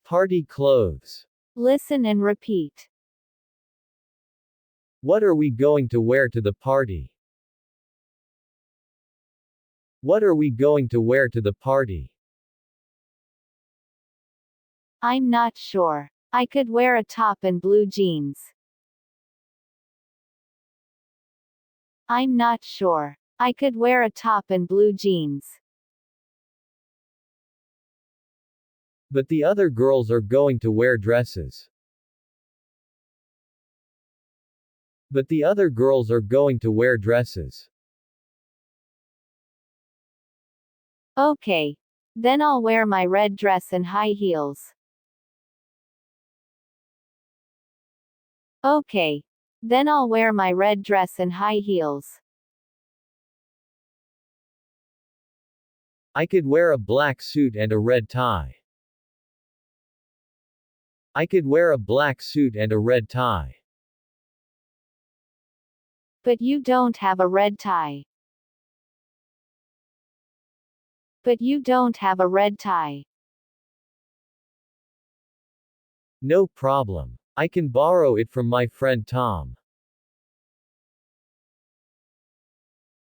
Party clothes. Listen and repeat. What are we going to wear to the party? What are we going to wear to the party? I'm not sure. I could wear a top and blue jeans. I'm not sure. I could wear a top and blue jeans. But the other girls are going to wear dresses. But the other girls are going to wear dresses. Okay. Then I'll wear my red dress and high heels. Okay. Then I'll wear my red dress and high heels. I could wear a black suit and a red tie. I could wear a black suit and a red tie. But you don't have a red tie. But you don't have a red tie. No problem. I can borrow it from my friend Tom.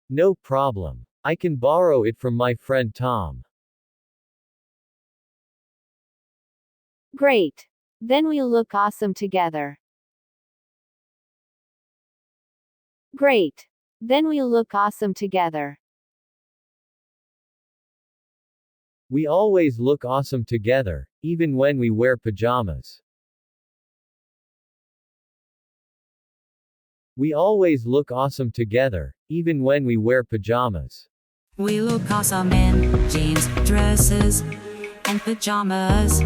No problem. I can borrow it from my friend Tom. Great. Then we'll look awesome together. Great. Then we'll look awesome together. We always look awesome together, even when we wear pajamas. We always look awesome together, even when we wear pajamas. We look awesome in jeans, dresses, and pajamas.